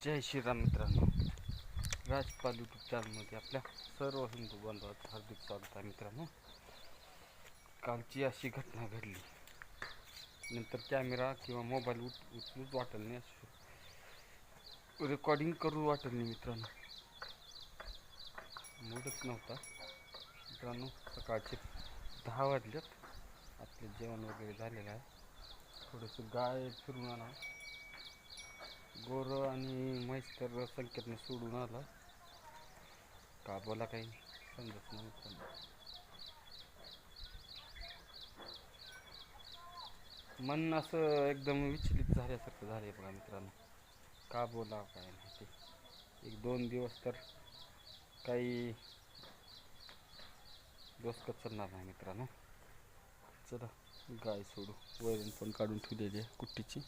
जय श्रीराम मित्रांनो. राजपाल यूट्यूब चॅनलमध्ये आपल्या सर्व हिंदू बांधवांचं हार्दिक स्वागत आहे. मित्रांनो, कालची अशी घटना घडली, नंतर कॅमेरा किंवा मोबाईल उचलूच वाटेल नाही, रेकॉर्डिंग करू वाटेल नाही. मित्रांनो, मूडच नव्हता. मित्रांनो, सकाळचे 10 वाजलेत. आपले जेवण वगैरे झालेलं आहे. थोडंसं गाय फिरून आणा. गोरं आणि म्हैस तर संकेतने सोडून आला. का बोला काही समजत नाही. मित्रांनो, मन असं एकदम विचलित झाल्यासारखं झालंय बघा. मित्रांनो, का बोला काय नाही ते. 1-2 दिवस तर काही डोसकं चालणार नाही. मित्रांनो, चला गाय सोडू. वैरण पण काढून ठेवलेली आहे कुट्टीची.